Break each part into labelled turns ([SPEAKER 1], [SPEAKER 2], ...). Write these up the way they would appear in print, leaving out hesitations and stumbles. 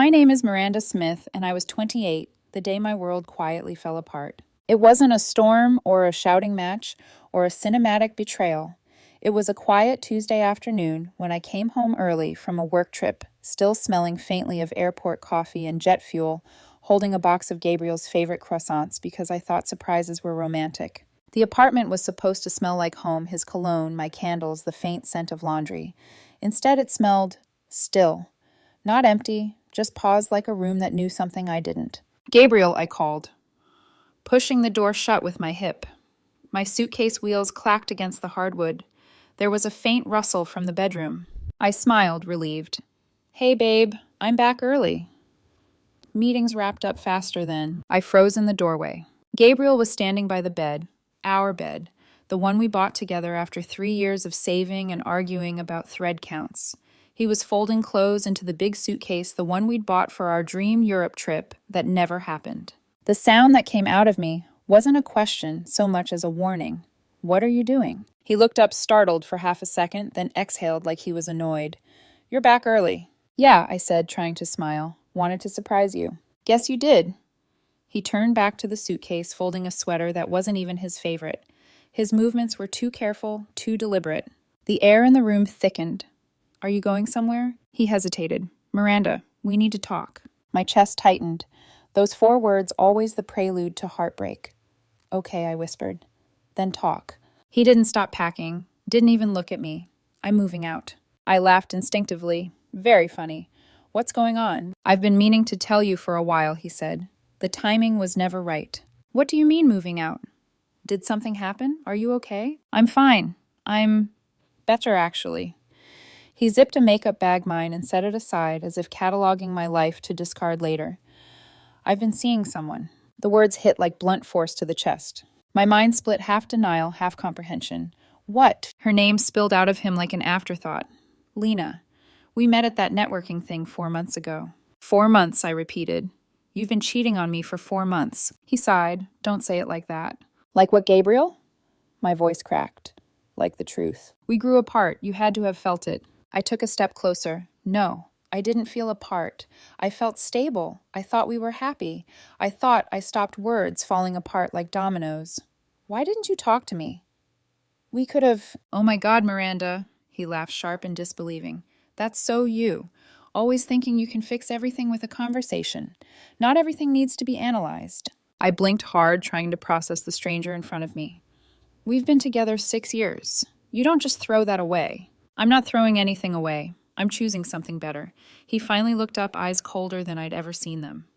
[SPEAKER 1] My name is Miranda Smith, and I was 28 the day my world quietly fell apart. It wasn't a storm or a shouting match or a cinematic betrayal. It was a quiet Tuesday afternoon when I came home early from a work trip, still smelling faintly of airport coffee and jet fuel, holding a box of Gabriel's favorite croissants because I thought surprises were romantic. The apartment was supposed to smell like home, his cologne, my candles, the faint scent of laundry. Instead, it smelled still. Not empty, just paused like a room that knew something I didn't. "Gabriel," I called, pushing the door shut with my hip. My suitcase wheels clacked against the hardwood. There was a faint rustle from the bedroom. I smiled, relieved. "Hey, babe, I'm back early." Meetings wrapped up faster then. I froze in the doorway. Gabriel was standing by the bed, our bed, the one we bought together after 3 years of saving and arguing about thread counts. He was folding clothes into the big suitcase, the one we'd bought for our dream Europe trip that never happened. The sound that came out of me wasn't a question so much as a warning. "What are you doing?" He looked up startled for half a second, then exhaled like he was annoyed. "You're back early." "Yeah," I said, trying to smile. "Wanted to surprise you." "Guess you did." He turned back to the suitcase, folding a sweater that wasn't even his favorite. His movements were too careful, too deliberate. The air in the room thickened. "Are you going somewhere?" He hesitated. "Miranda, we need to talk." My chest tightened. Those 4 words always the prelude to heartbreak. "Okay," I whispered. "Then talk." He didn't stop packing, didn't even look at me. "I'm moving out." I laughed instinctively. Very funny. "What's going on?" "I've been meaning to tell you for a while," he said. The timing was never right. "What do you mean moving out? Did something happen? Are you okay?" "I'm fine. I'm better, actually." He zipped a makeup bag mine and set it aside as if cataloging my life to discard later. "I've been seeing someone." The words hit like blunt force to the chest. My mind split half denial, half comprehension. "What?" Her name spilled out of him like an afterthought. "Lena. We met at that networking thing 4 months ago." 4 months, I repeated. "You've been cheating on me for 4 months." He sighed. "Don't say it like that." "Like what, Gabriel?" My voice cracked. "Like the truth." "We grew apart. You had to have felt it." I took a step closer. "No, I didn't feel apart. I felt stable. I thought we were happy. I thought I stopped words falling apart like dominoes. Why didn't you talk to me? We could have—" "Oh my God, Miranda." He laughed sharp and disbelieving. "That's so you. Always thinking you can fix everything with a conversation. Not everything needs to be analyzed." I blinked hard, trying to process the stranger in front of me. "We've been together 6 years. You don't just throw that away." "I'm not throwing anything away. I'm choosing something better." He finally looked up, eyes colder than I'd ever seen them.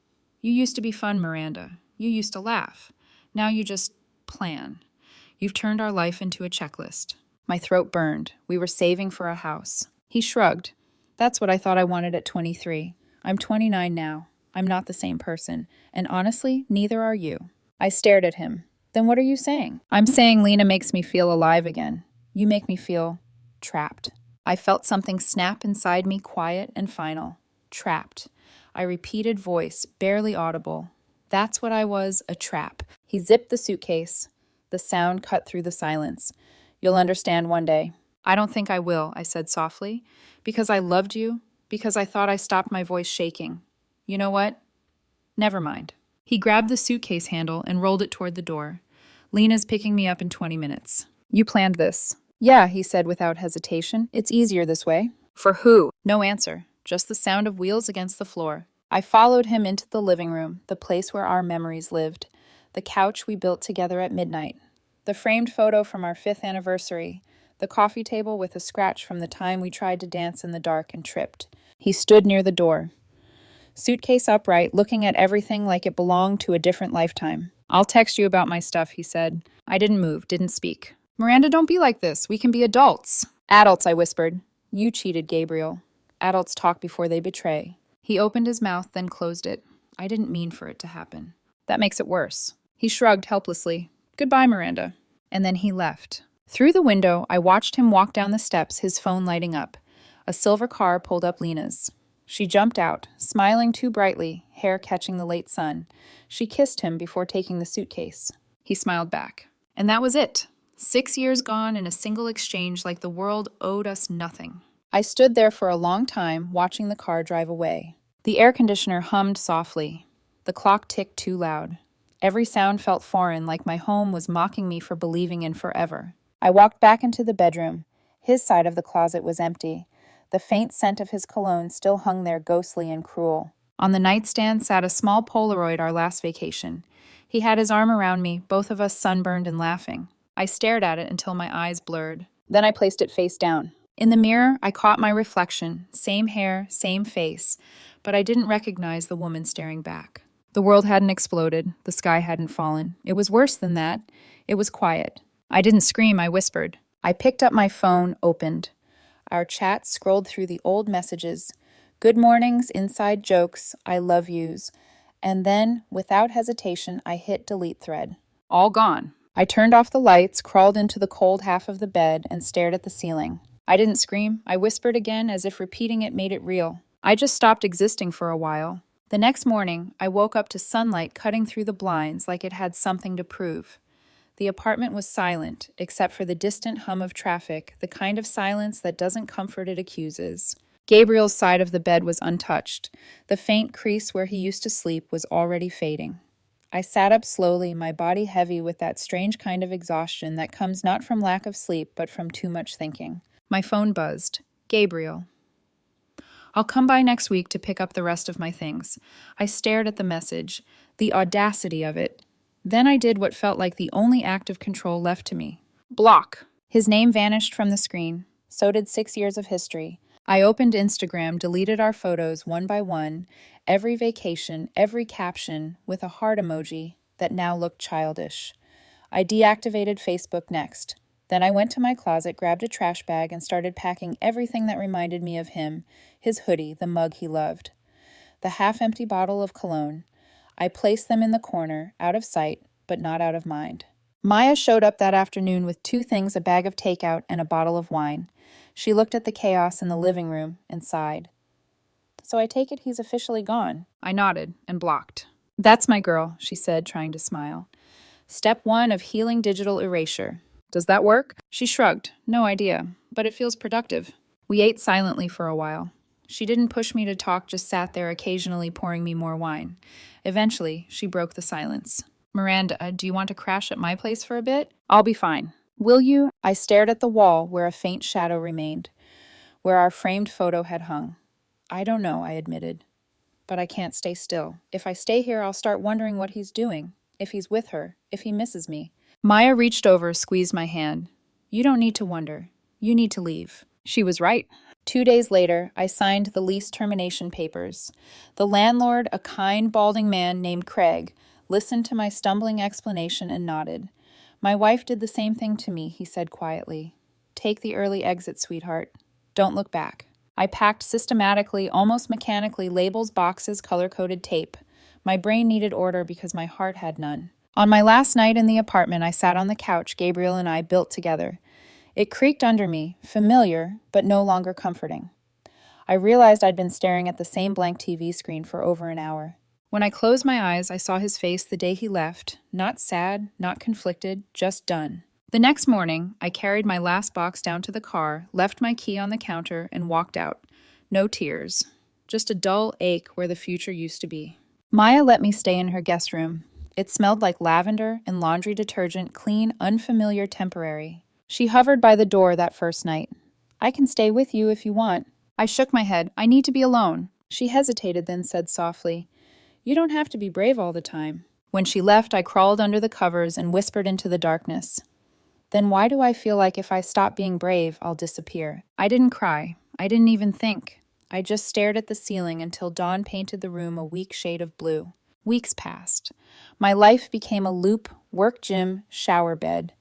[SPEAKER 1] "You used to be fun, Miranda. You used to laugh. Now you just plan. You've turned our life into a checklist." My throat burned. We were saving for a house. He shrugged. "That's what I thought I wanted at 23. I'm 29 now. I'm not the same person. And honestly, neither are you." I stared at him. "Then what are you saying?" "I'm saying Lena makes me feel alive again. You make me feel trapped." I felt something snap inside me, quiet and final. Trapped. I repeated, voice, barely audible. That's what I was, a trap. He zipped the suitcase. The sound cut through the silence. "You'll understand one day." "I don't think I will," I said softly. "Because I loved you, because I thought I stopped my voice shaking. You know what? Never mind." He grabbed the suitcase handle and rolled it toward the door. "Lena's picking me up in 20 minutes. You planned this." "Yeah," he said without hesitation. "It's easier this way." "For who?" No answer, just the sound of wheels against the floor. I followed him into the living room, the place where our memories lived. The couch we built together at midnight. The framed photo from our 5th anniversary. The coffee table with a scratch from the time we tried to dance in the dark and tripped. He stood near the door, suitcase upright, looking at everything like it belonged to a different lifetime. "I'll text you about my stuff," he said. I didn't move, didn't speak. "Miranda, don't be like this. We can be adults." "Adults," I whispered. "You cheated, Gabriel. Adults talk before they betray." He opened his mouth, then closed it. "I didn't mean for it to happen." "That makes it worse." He shrugged helplessly. "Goodbye, Miranda." And then he left. Through the window, I watched him walk down the steps, his phone lighting up. A silver car pulled up Lena's. She jumped out, smiling too brightly, hair catching the late sun. She kissed him before taking the suitcase. He smiled back. And that was it. 6 years gone in a single exchange, like the world owed us nothing. I stood there for a long time, watching the car drive away. The air conditioner hummed softly. The clock ticked too loud. Every sound felt foreign, like my home was mocking me for believing in forever. I walked back into the bedroom. His side of the closet was empty. The faint scent of his cologne still hung there ghostly and cruel. On the nightstand sat a small Polaroid our last vacation. He had his arm around me, both of us sunburned and laughing. I stared at it until my eyes blurred. Then I placed it face down. In the mirror, I caught my reflection, same hair, same face, but I didn't recognize the woman staring back. The world hadn't exploded, the sky hadn't fallen. It was worse than that. It was quiet. I didn't scream, I whispered. I picked up my phone, opened. Our chat scrolled through the old messages. Good mornings, inside jokes, I love yous. And then, without hesitation, I hit delete thread. All gone. I turned off the lights, crawled into the cold half of the bed, and stared at the ceiling. I didn't scream. I whispered again, as if repeating it made it real. I just stopped existing for a while. The next morning, I woke up to sunlight cutting through the blinds like it had something to prove. The apartment was silent, except for the distant hum of traffic, the kind of silence that doesn't comfort, it accuses. Gabriel's side of the bed was untouched. The faint crease where he used to sleep was already fading. I sat up slowly, my body heavy with that strange kind of exhaustion that comes not from lack of sleep, but from too much thinking. My phone buzzed. Gabriel. I'll come by next week to pick up the rest of my things. I stared at the message. The audacity of it. Then I did what felt like the only act of control left to me. Block. His name vanished from the screen. So did 6 years of history. I opened Instagram, deleted our photos one by one, every vacation, every caption, with a heart emoji that now looked childish. I deactivated Facebook next. Then I went to my closet, grabbed a trash bag, and started packing everything that reminded me of him, his hoodie, the mug he loved. The half-empty bottle of cologne. I placed them in the corner, out of sight, but not out of mind. Maya showed up that afternoon with 2 things, a bag of takeout and a bottle of wine. She looked at the chaos in the living room and sighed. So I take it he's officially gone. I nodded and blocked. That's my girl, she said, trying to smile. Step 1 of healing digital erasure. Does that work? She shrugged. No idea, but it feels productive. We ate silently for a while. She didn't push me to talk, just sat there occasionally pouring me more wine. Eventually, she broke the silence. Miranda, do you want to crash at my place for a bit? I'll be fine. Will you? I stared at the wall where a faint shadow remained, where our framed photo had hung. I don't know, I admitted. But I can't stay still. If I stay here, I'll start wondering what he's doing, if he's with her, if he misses me. Maya reached over, squeezed my hand. You don't need to wonder. You need to leave. She was right. 2 days later, I signed the lease termination papers. The landlord, a kind, balding man named Craig, listened to my stumbling explanation and nodded. My wife did the same thing to me, he said quietly. Take the early exit, sweetheart. Don't look back. I packed systematically, almost mechanically, labels, boxes, color-coded tape. My brain needed order because my heart had none. On my last night in the apartment, I sat on the couch Gabriel and I built together. It creaked under me, familiar, but no longer comforting. I realized I'd been staring at the same blank TV screen for over an hour. When I closed my eyes, I saw his face the day he left, not sad, not conflicted, just done. The next morning, I carried my last box down to the car, left my key on the counter, and walked out. No tears, just a dull ache where the future used to be. Maya let me stay in her guest room. It smelled like lavender and laundry detergent, clean, unfamiliar, temporary. She hovered by the door that first night. I can stay with you if you want. I shook my head. I need to be alone. She hesitated, then said softly, You don't have to be brave all the time. When she left, I crawled under the covers and whispered into the darkness. Then why do I feel like if I stop being brave, I'll disappear? I didn't cry. I didn't even think. I just stared at the ceiling until dawn painted the room a weak shade of blue. Weeks passed. My life became a loop, work gym, shower bed.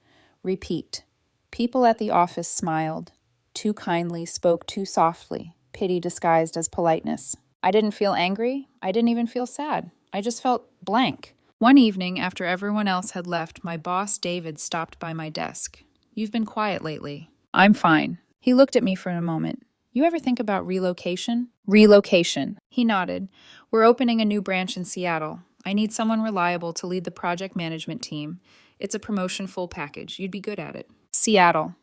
[SPEAKER 1] Repeat. People at the office smiled. Too kindly, spoke too softly, pity disguised as politeness. I didn't feel angry. I didn't even feel sad. I just felt blank. One evening, after everyone else had left, my boss, David, stopped by my desk. You've been quiet lately. I'm fine. He looked at me for a moment. You ever think about relocation? Relocation. He nodded. We're opening a new branch in Seattle. I need someone reliable to lead the project management team. It's a promotion full package. You'd be good at it. Seattle.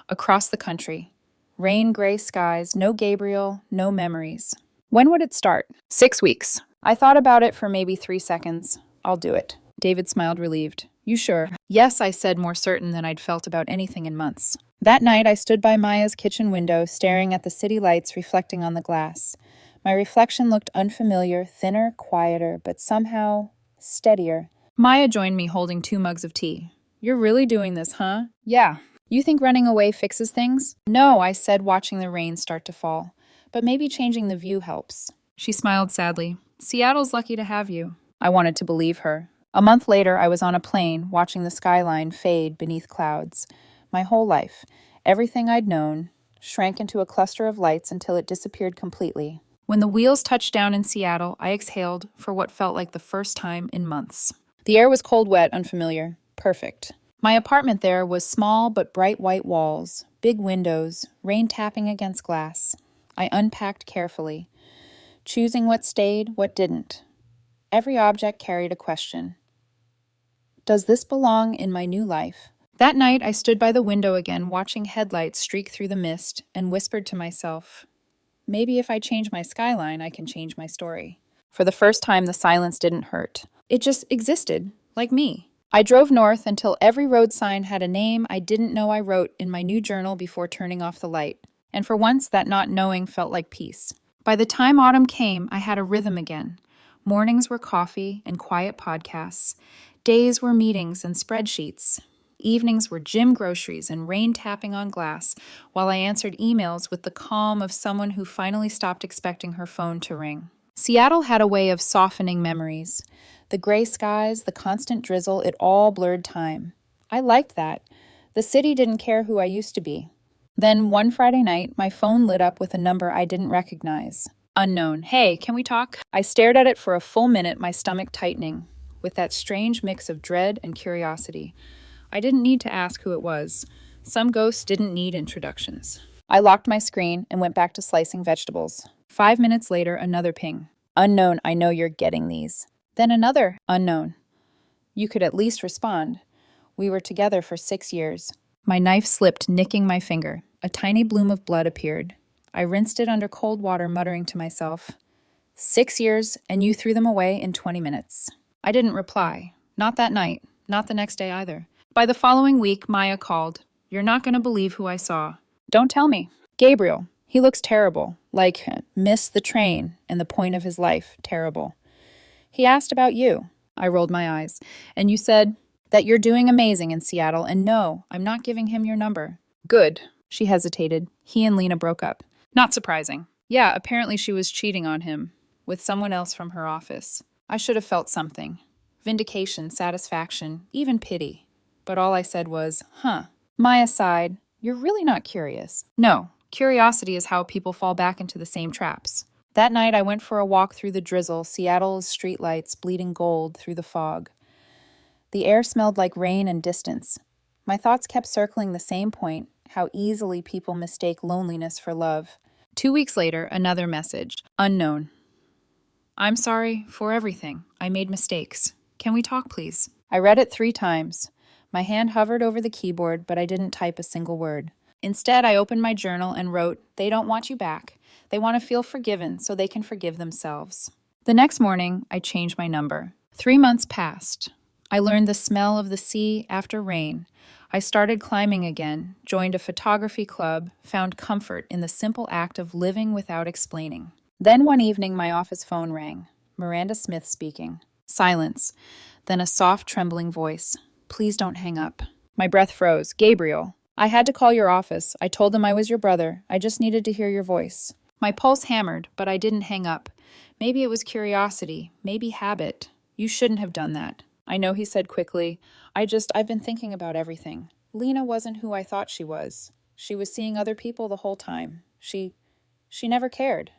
[SPEAKER 1] Across the country. Rain, gray skies, no Gabriel, no memories. When would it start? 6 weeks. I thought about it for maybe 3 seconds. I'll do it. David smiled relieved. You sure? Yes, I said, more certain than I'd felt about anything in months. That night, I stood by Maya's kitchen window, staring at the city lights reflecting on the glass. My reflection looked unfamiliar, thinner, quieter, but somehow steadier. Maya joined me holding 2 mugs of tea. You're really doing this, huh? Yeah. You think running away fixes things? No, I said, watching the rain start to fall. But maybe changing the view helps. She smiled sadly. Seattle's lucky to have you. I wanted to believe her. A month later, I was on a plane, watching the skyline fade beneath clouds. My whole life, everything I'd known, shrank into a cluster of lights until it disappeared completely. When the wheels touched down in Seattle, I exhaled for what felt like the first time in months. The air was cold, wet, unfamiliar. Perfect. My apartment there was small but bright white walls, big windows, rain tapping against glass. I unpacked carefully, choosing what stayed, what didn't. Every object carried a question. Does this belong in my new life? That night, I stood by the window again, watching headlights streak through the mist, and whispered to myself, maybe if I change my skyline, I can change my story. For the first time, the silence didn't hurt. It just existed, like me. I drove north until every road sign had a name I didn't know I wrote in my new journal before turning off the light. And for once, that not knowing felt like peace. By the time autumn came, I had a rhythm again. Mornings were coffee and quiet podcasts. Days were meetings and spreadsheets. Evenings were gym groceries and rain tapping on glass, while I answered emails with the calm of someone who finally stopped expecting her phone to ring. Seattle had a way of softening memories. The gray skies, the constant drizzle, it all blurred time. I liked that. The city didn't care who I used to be. Then one Friday night, my phone lit up with a number I didn't recognize. Unknown. Hey, can we talk? I stared at it for a full minute, my stomach tightening, with that strange mix of dread and curiosity. I didn't need to ask who it was. Some ghosts didn't need introductions. I locked my screen and went back to slicing vegetables. 5 minutes later, another ping. Unknown, I know you're getting these. Then another unknown. You could at least respond. We were together for 6 years. My knife slipped, nicking my finger. A tiny bloom of blood appeared. I rinsed it under cold water, muttering to myself, 6 years, and you threw them away in 20 minutes. I didn't reply. Not that night. Not the next day either. By the following week, Maya called. You're not going to believe who I saw. Don't tell me. Gabriel. He looks terrible. Like, missed the train and the point of his life. Terrible. He asked about you. I rolled my eyes. And you said that you're doing amazing in Seattle, and no, I'm not giving him your number. Good. She hesitated. He and Lena broke up. Not surprising. Yeah, apparently she was cheating on him with someone else from her office. I should have felt something. Vindication, satisfaction, even pity. But all I said was, huh. Maya sighed. You're really not curious. No, curiosity is how people fall back into the same traps. That night, I went for a walk through the drizzle, Seattle's streetlights bleeding gold through the fog. The air smelled like rain and distance. My thoughts kept circling the same point, how easily people mistake loneliness for love. 2 weeks later, another message. Unknown. I'm sorry for everything. I made mistakes. Can we talk, please? I read it 3 times. My hand hovered over the keyboard, but I didn't type a single word. Instead, I opened my journal and wrote, they don't want you back. They want to feel forgiven so they can forgive themselves. The next morning, I changed my number. 3 months passed. I learned the smell of the sea after rain. I started climbing again, joined a photography club, found comfort in the simple act of living without explaining. Then one evening, my office phone rang. Miranda Smith speaking. Silence. Then a soft, trembling voice. Please don't hang up. My breath froze. Gabriel. I had to call your office. I told them I was your brother. I just needed to hear your voice. My pulse hammered, but I didn't hang up. Maybe it was curiosity, maybe habit. You shouldn't have done that. I know, he said quickly. I've been thinking about everything. Lena wasn't who I thought she was. She was seeing other people the whole time. She never cared.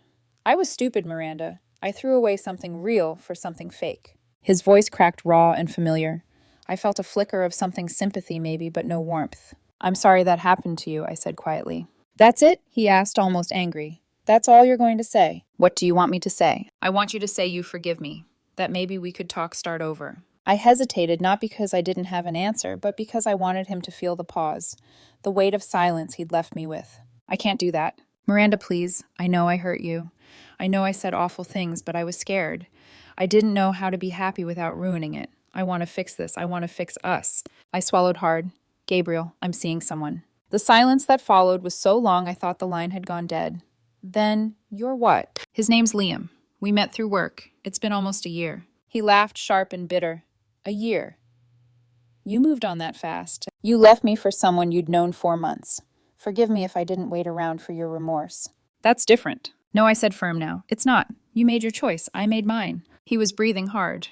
[SPEAKER 1] I was stupid, Miranda. I threw away something real for something fake. His voice cracked raw and familiar. I felt a flicker of something sympathy maybe, but no warmth. I'm sorry that happened to you, I said quietly. That's it? He asked, almost angry. That's all you're going to say? What do you want me to say? I want you to say you forgive me, that maybe we could start over. I hesitated, not because I didn't have an answer, but because I wanted him to feel the pause, the weight of silence he'd left me with. I can't do that. Miranda, please. I know I hurt you. I know I said awful things, but I was scared. I didn't know how to be happy without ruining it. I want to fix this. I want to fix us. I swallowed hard. Gabriel, I'm seeing someone. The silence that followed was so long I thought the line had gone dead. Then, you're what? His name's Liam. We met through work. It's been almost a year. He laughed sharp and bitter. A year. You moved on that fast. You left me for someone you'd known 4 months. Forgive me if I didn't wait around for your remorse. That's different. No, I said firm now. It's not. You made your choice. I made mine. He was breathing hard.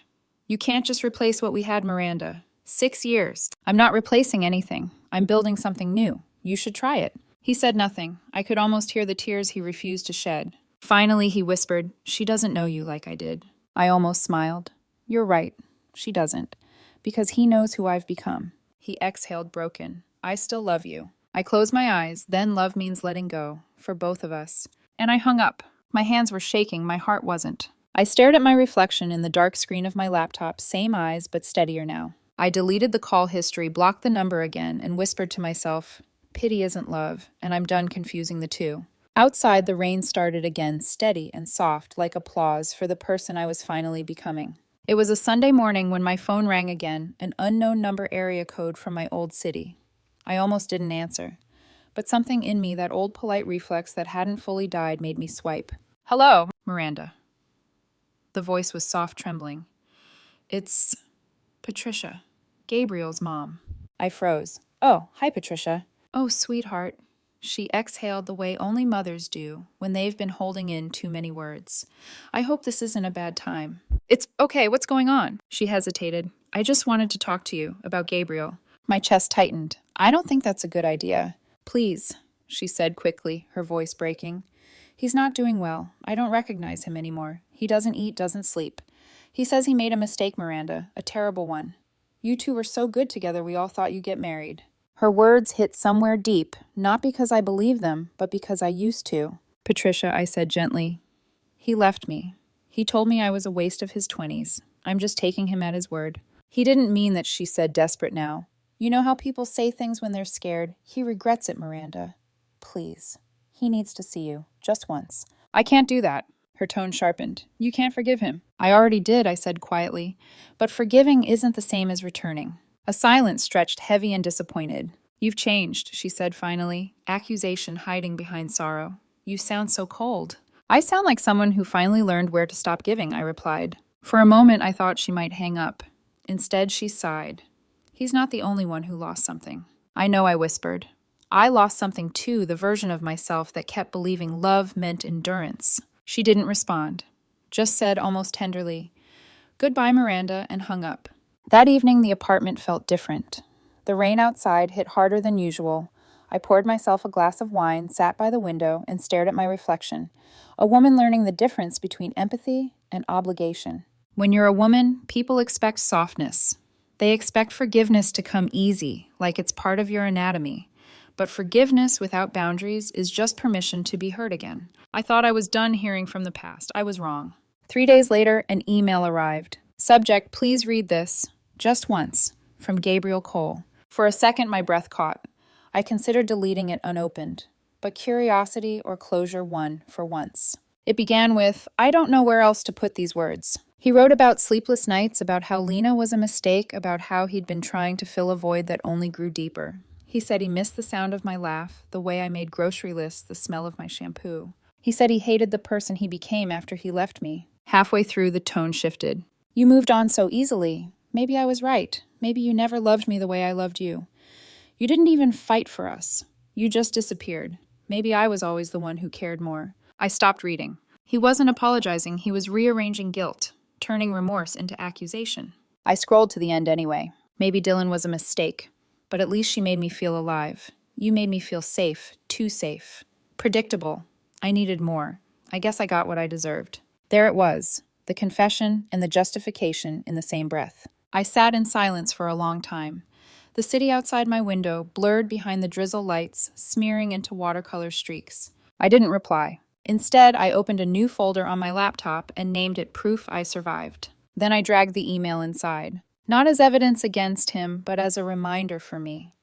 [SPEAKER 1] You can't just replace what we had, Miranda. 6 years. I'm not replacing anything. I'm building something new. You should try it. He said nothing. I could almost hear the tears he refused to shed. Finally, he whispered, She doesn't know you like I did. I almost smiled. You're right. She doesn't. Because he knows who I've become. He exhaled broken. I still love you. I closed my eyes, then love means letting go, for both of us. And I hung up. My hands were shaking, my heart wasn't. I stared at my reflection in the dark screen of my laptop, same eyes, but steadier now. I deleted the call history, blocked the number again, and whispered to myself, Pity isn't love, and I'm done confusing the two. Outside, the rain started again, steady and soft, like applause for the person I was finally becoming. It was a Sunday morning when my phone rang again, an unknown number area code from my old city. I almost didn't answer. But something in me, that old polite reflex that hadn't fully died, made me swipe. Hello, Miranda. The voice was soft, trembling. It's Patricia, Gabriel's mom. I froze. Oh, hi, Patricia. Oh, sweetheart. She exhaled the way only mothers do when they've been holding in too many words. I hope this isn't a bad time. It's okay, what's going on? She hesitated. I just wanted to talk to you about Gabriel. My chest tightened. I don't think that's a good idea. Please, she said quickly, her voice breaking. He's not doing well. I don't recognize him anymore. He doesn't eat, doesn't sleep. He says he made a mistake, Miranda, a terrible one. You two were so good together we all thought you'd get married. Her words hit somewhere deep, not because I believe them, but because I used to. Patricia, I said gently. He left me. He told me I was a waste of his 20s. I'm just taking him at his word. He didn't mean that, she said, desperate now. You know how people say things when they're scared? He regrets it, Miranda. Please. He needs to see you, just once. I can't do that. Her tone sharpened. You can't forgive him. I already did, I said quietly. But forgiving isn't the same as returning. A silence stretched heavy and disappointed. You've changed, she said finally, accusation hiding behind sorrow. You sound so cold. I sound like someone who finally learned where to stop giving, I replied. For a moment, I thought she might hang up. Instead, she sighed. He's not the only one who lost something. I know, I whispered. I lost something too, the version of myself that kept believing love meant endurance. She didn't respond, just said almost tenderly, Goodbye, Miranda, and hung up. That evening, the apartment felt different. The rain outside hit harder than usual. I poured myself a glass of wine, sat by the window, and stared at my reflection, a woman learning the difference between empathy and obligation. When you're a woman, people expect softness. They expect forgiveness to come easy, like it's part of your anatomy. But forgiveness without boundaries is just permission to be hurt again. I thought I was done hearing from the past. I was wrong. 3 days later, an email arrived. Subject, please read this. Just once. From Gabriel Cole. For a second, my breath caught. I considered deleting it unopened. But curiosity or closure won for once. It began with, I don't know where else to put these words. He wrote about sleepless nights, about how Lena was a mistake, about how he'd been trying to fill a void that only grew deeper. He said he missed the sound of my laugh, the way I made grocery lists, the smell of my shampoo. He said he hated the person he became after he left me. Halfway through, the tone shifted. You moved on so easily. Maybe I was right. Maybe you never loved me the way I loved you. You didn't even fight for us. You just disappeared. Maybe I was always the one who cared more. I stopped reading. He wasn't apologizing. He was rearranging guilt, turning remorse into accusation. I scrolled to the end anyway. Maybe Dylan was a mistake. But at least she made me feel alive. You made me feel safe, too safe. Predictable. I needed more. I guess I got what I deserved. There it was, the confession and the justification in the same breath. I sat in silence for a long time. The city outside my window blurred behind the drizzle lights, smearing into watercolor streaks. I didn't reply. Instead, I opened a new folder on my laptop and named it Proof I Survived. Then I dragged the email inside. Not as evidence against him, but as a reminder for me.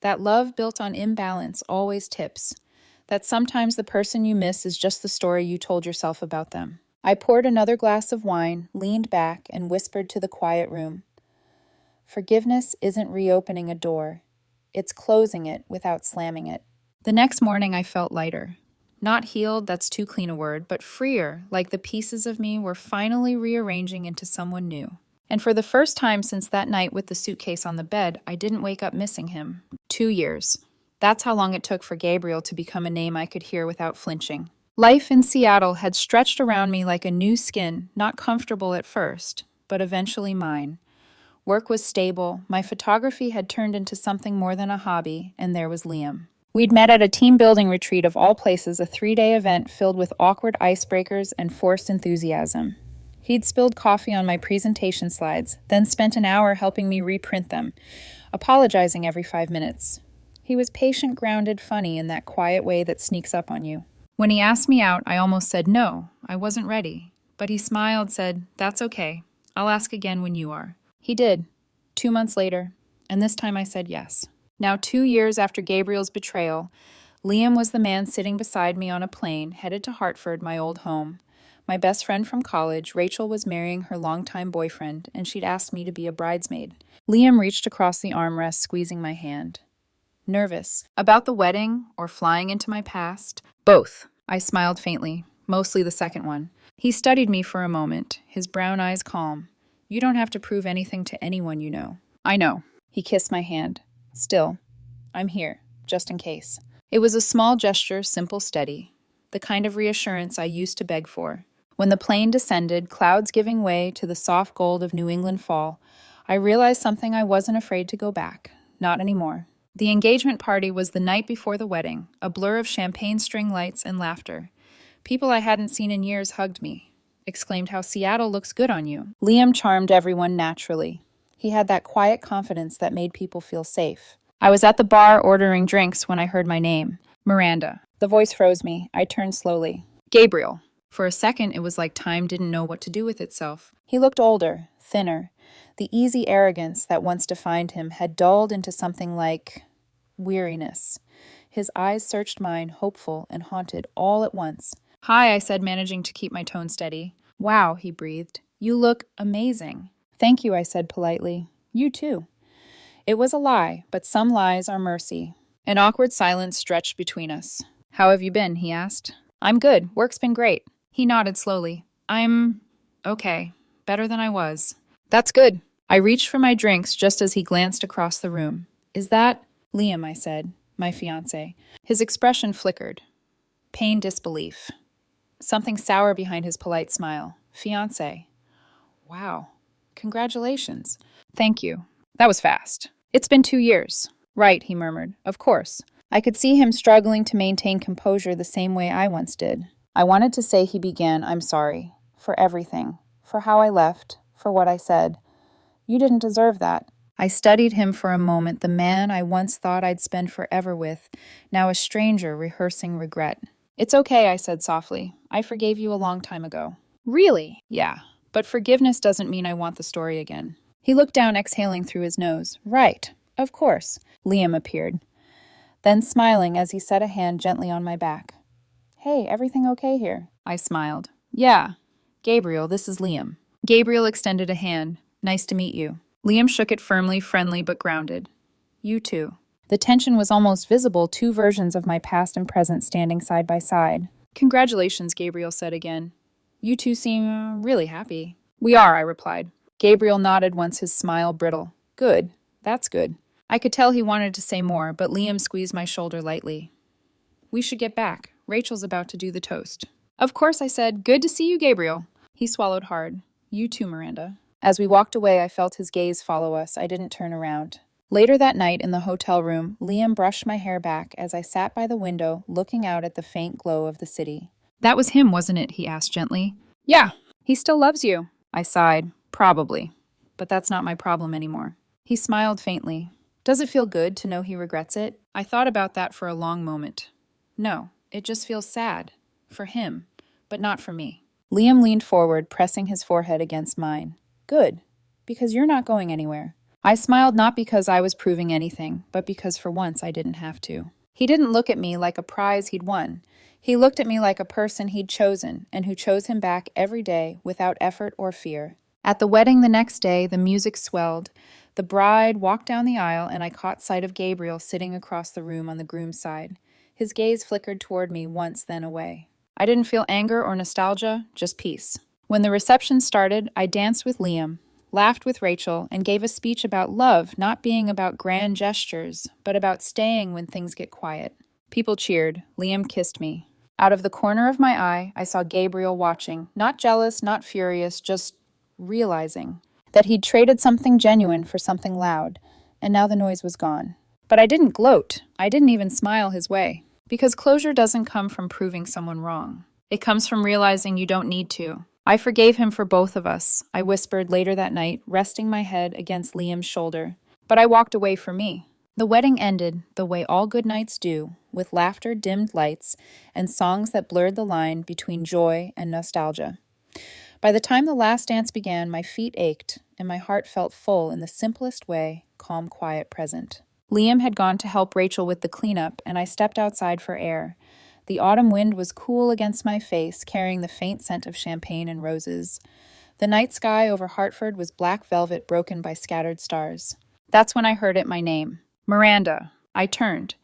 [SPEAKER 1] That love built on imbalance always tips. that sometimes the person you miss is just the story you told yourself about them. I poured another glass of wine, leaned back, and whispered to the quiet room. Forgiveness isn't reopening a door. It's closing it without slamming it. The next morning I felt lighter. Not healed, that's too clean a word, but freer, like the pieces of me were finally rearranging into someone new. And for the first time since that night with the suitcase on the bed, I didn't wake up missing him. 2 years. That's how long it took for Gabriel to become a name I could hear without flinching. Life in Seattle had stretched around me like a new skin, not comfortable at first, but eventually mine. Work was stable, my photography had turned into something more than a hobby, and there was Liam. We'd met at a team building retreat of all places, a 3-day event filled with awkward icebreakers and forced enthusiasm. He'd spilled coffee on my presentation slides, then spent an hour helping me reprint them, apologizing every 5 minutes. He was patient, grounded, funny in that quiet way that sneaks up on you. When he asked me out, I almost said no, I wasn't ready. But he smiled, said, "That's okay. I'll ask again when you are." He did, 2 months later, and this time I said yes. Now 2 years after Gabriel's betrayal, Liam was the man sitting beside me on a plane headed to Hartford, my old home. My best friend from college, Rachel, was marrying her longtime boyfriend, and she'd asked me to be a bridesmaid. Liam reached across the armrest, squeezing my hand. Nervous. About the wedding or flying into my past? Both. I smiled faintly, mostly the second one. He studied me for a moment, his brown eyes calm. "You don't have to prove anything to anyone you know." "I know." He kissed my hand. "Still, I'm here, just in case." It was a small gesture, simple, steady. The kind of reassurance I used to beg for. When the plane descended, clouds giving way to the soft gold of New England fall, I realized something I wasn't afraid to go back. Not anymore. The engagement party was the night before the wedding, a blur of champagne string lights and laughter. People I hadn't seen in years hugged me, exclaimed how Seattle looks good on you. Liam charmed everyone naturally. He had that quiet confidence that made people feel safe. I was at the bar ordering drinks when I heard my name. Miranda. The voice froze me. I turned slowly. Gabriel. For a second, it was like time didn't know what to do with itself. He looked older, thinner. The easy arrogance that once defined him had dulled into something like weariness. His eyes searched mine, hopeful and haunted, all at once. "Hi," I said, managing to keep my tone steady. "Wow," he breathed. "You look amazing." "Thank you," I said politely. "You too." It was a lie, but some lies are mercy. An awkward silence stretched between us. "How have you been?" he asked. "I'm good. Work's been great." He nodded slowly. "I'm okay. Better than I was." "That's good." I reached for my drinks just as he glanced across the room. "Is that Liam?" I said. "My fiancé." His expression flickered. Pain, disbelief. Something sour behind his polite smile. "Fiancé. Wow. Congratulations." "Thank you. That was fast." "It's been 2 years." "Right," he murmured. "Of course." I could see him struggling to maintain composure the same way I once did. I wanted to say he began, "I'm sorry. For everything. For how I left. For what I said. You didn't deserve that." I studied him for a moment, the man I once thought I'd spend forever with, now a stranger rehearsing regret. "It's okay," I said softly. "I forgave you a long time ago." "Really?" "Yeah. But forgiveness doesn't mean I want the story again." He looked down, exhaling through his nose. "Right. Of course." Liam appeared. Then smiling as he set a hand gently on my back. "Hey, everything okay here?" I smiled. "Yeah. Gabriel, this is Liam." Gabriel extended a hand. "Nice to meet you." Liam shook it firmly, friendly but grounded. "You too." The tension was almost visible, 2 versions of my past and present standing side by side. "Congratulations," Gabriel said again. "You two seem really happy." "We are," I replied. Gabriel nodded once, his smile brittle. "Good. That's good." I could tell he wanted to say more, but Liam squeezed my shoulder lightly. "We should get back. Rachel's about to do the toast." "Of course," I said. "Good to see you, Gabriel." He swallowed hard. "You too, Miranda." As we walked away, I felt his gaze follow us. I didn't turn around. Later that night in the hotel room, Liam brushed my hair back as I sat by the window, looking out at the faint glow of the city. "That was him, wasn't it?" he asked gently. "Yeah. He still loves you." I sighed. "Probably. But that's not my problem anymore." He smiled faintly. "Does it feel good to know he regrets it?" I thought about that for a long moment. "No, it just feels sad. For him. But not for me." Liam leaned forward, pressing his forehead against mine. "Good. Because you're not going anywhere." I smiled, not because I was proving anything, but because for once I didn't have to. He didn't look at me like a prize he'd won. He looked at me like a person he'd chosen and who chose him back every day without effort or fear. At the wedding the next day, the music swelled. The bride walked down the aisle, and I caught sight of Gabriel sitting across the room on the groom's side. His gaze flickered toward me once, then away. I didn't feel anger or nostalgia, just peace. When the reception started, I danced with Liam, laughed with Rachel, and gave a speech about love not being about grand gestures, but about staying when things get quiet. People cheered. Liam kissed me. Out of the corner of my eye, I saw Gabriel watching, not jealous, not furious, just realizing that he'd traded something genuine for something loud, and now the noise was gone. But I didn't gloat. I didn't even smile his way. Because closure doesn't come from proving someone wrong. It comes from realizing you don't need to. I forgave him for both of us, I whispered later that night, resting my head against Liam's shoulder. But I walked away for me. The wedding ended the way all good nights do, with laughter, dimmed lights, and songs that blurred the line between joy and nostalgia. By the time the last dance began, my feet ached, and my heart felt full in the simplest way, calm, quiet, present. Liam had gone to help Rachel with the cleanup, and I stepped outside for air. The autumn wind was cool against my face, carrying the faint scent of champagne and roses. The night sky over Hartford was black velvet broken by scattered stars. That's when I heard it, my name. Miranda. I turned.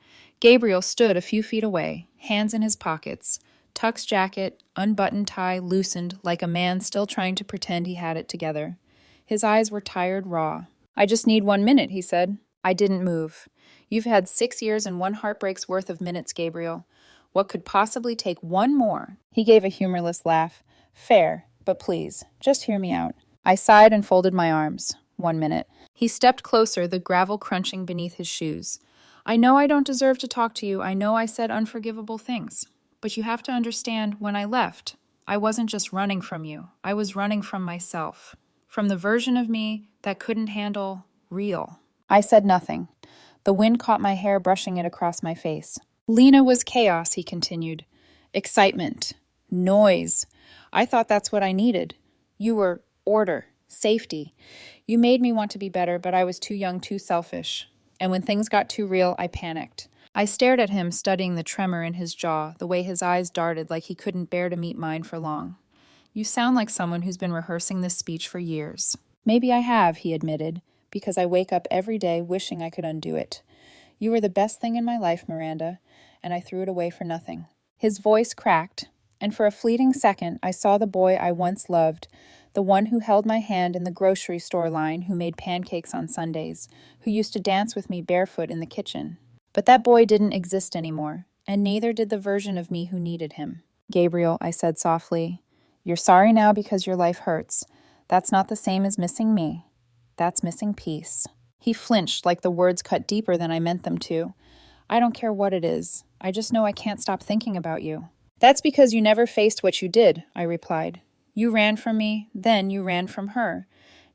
[SPEAKER 1] Gabriel stood a few feet away, hands in his pockets. Tuck's jacket, unbuttoned tie loosened like a man still trying to pretend he had it together. His eyes were tired, raw. I just need 1 minute, he said. I didn't move. You've had 6 years and 1 heartbreak's worth of minutes, Gabriel. What could possibly take 1 more? He gave a humorless laugh. Fair, but please, just hear me out. I sighed and folded my arms. 1 minute. He stepped closer, the gravel crunching beneath his shoes. I know I don't deserve to talk to you. I know I said unforgivable things. But you have to understand, when I left, I wasn't just running from you. I was running from myself. From the version of me that couldn't handle real. I said nothing. The wind caught my hair, brushing it across my face. Lena was chaos, he continued. Excitement. Noise. I thought that's what I needed. You were order. Safety. You made me want to be better, but I was too young, too selfish. And when things got too real, I panicked. I stared at him, studying the tremor in his jaw, the way his eyes darted like he couldn't bear to meet mine for long. You sound like someone who's been rehearsing this speech for years. Maybe I have, he admitted, because I wake up every day wishing I could undo it. You were the best thing in my life, Miranda, and I threw it away for nothing. His voice cracked, and for a fleeting second I saw the boy I once loved, the one who held my hand in the grocery store line, who made pancakes on Sundays, who used to dance with me barefoot in the kitchen. But that boy didn't exist anymore, and neither did the version of me who needed him. Gabriel, I said softly, you're sorry now because your life hurts. That's not the same as missing me. That's missing peace. He flinched like the words cut deeper than I meant them to. I don't care what it is. I just know I can't stop thinking about you. That's because you never faced what you did, I replied. You ran from me, then you ran from her.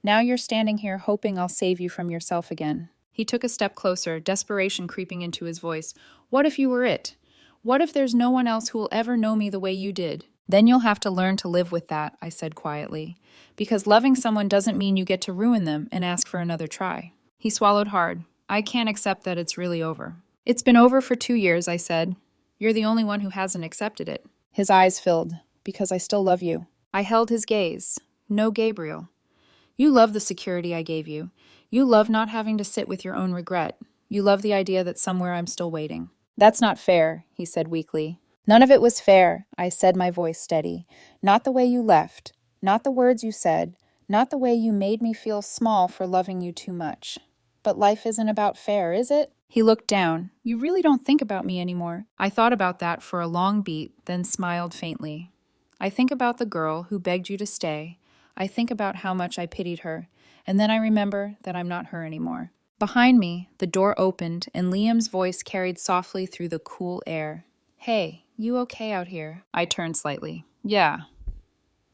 [SPEAKER 1] Now you're standing here hoping I'll save you from yourself again. He took a step closer, desperation creeping into his voice. What if you were it? What if there's no one else who will ever know me the way you did? Then you'll have to learn to live with that, I said quietly. Because loving someone doesn't mean you get to ruin them and ask for another try. He swallowed hard. I can't accept that it's really over. It's been over for 2 years, I said. You're the only one who hasn't accepted it. His eyes filled. Because I still love you. I held his gaze. No, Gabriel. You love the security I gave you. You love not having to sit with your own regret. You love the idea that somewhere I'm still waiting. That's not fair, he said weakly. None of it was fair, I said, my voice steady. Not the way you left. Not the words you said. Not the way you made me feel small for loving you too much. But life isn't about fair, is it? He looked down. You really don't think about me anymore. I thought about that for a long beat, then smiled faintly. I think about the girl who begged you to stay. I think about how much I pitied her. And then I remember that I'm not her anymore. Behind me, the door opened, and Liam's voice carried softly through the cool air. Hey, you okay out here? I turned slightly. Yeah.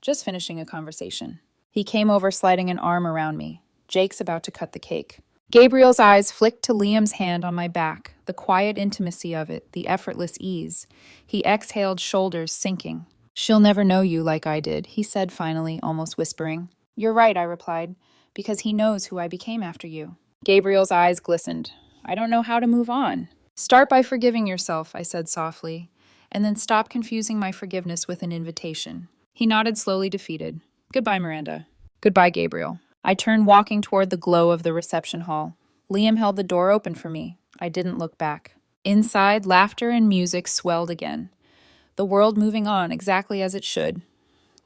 [SPEAKER 1] Just finishing a conversation. He came over, sliding an arm around me. Jake's about to cut the cake. Gabriel's eyes flicked to Liam's hand on my back, the quiet intimacy of it, the effortless ease. He exhaled, shoulders sinking. She'll never know you like I did, he said finally, almost whispering. You're right, I replied, because he knows who I became after you. Gabriel's eyes glistened. I don't know how to move on. Start by forgiving yourself, I said softly, and then stop confusing my forgiveness with an invitation. He nodded slowly, defeated. Goodbye, Miranda. Goodbye, Gabriel. I turned, walking toward the glow of the reception hall. Liam held the door open for me. I didn't look back. Inside, laughter and music swelled again. The world moving on exactly as it should.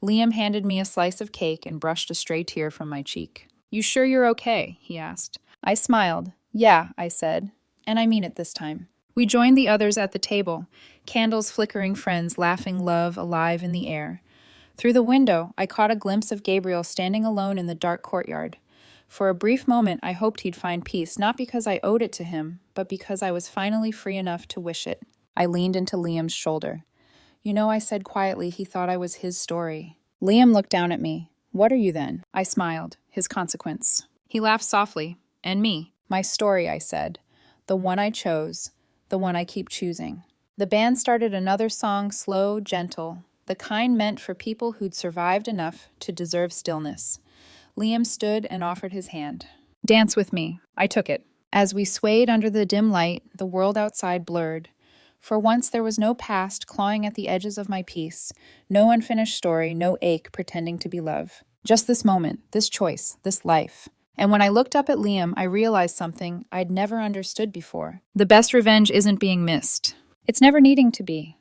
[SPEAKER 1] Liam handed me a slice of cake and brushed a stray tear from my cheek. You sure you're okay? He asked. I smiled. Yeah, I said. And I mean it this time. We joined the others at the table, candles flickering, friends laughing, love alive in the air. Through the window, I caught a glimpse of Gabriel standing alone in the dark courtyard. For a brief moment, I hoped he'd find peace, not because I owed it to him, but because I was finally free enough to wish it. I leaned into Liam's shoulder. You know, I said quietly, he thought I was his story. Liam looked down at me. What are you then? I smiled. His consequence. He laughed softly. And me. My story, I said. The one I chose. The one I keep choosing. The band started another song, slow, gentle, the kind meant for people who'd survived enough to deserve stillness. Liam stood and offered his hand. Dance with me. I took it. As we swayed under the dim light, the world outside blurred. For once there was no past clawing at the edges of my peace, no unfinished story, no ache pretending to be love. Just this moment, this choice, this life. And when I looked up at Liam, I realized something I'd never understood before. The best revenge isn't being missed. It's never needing to be.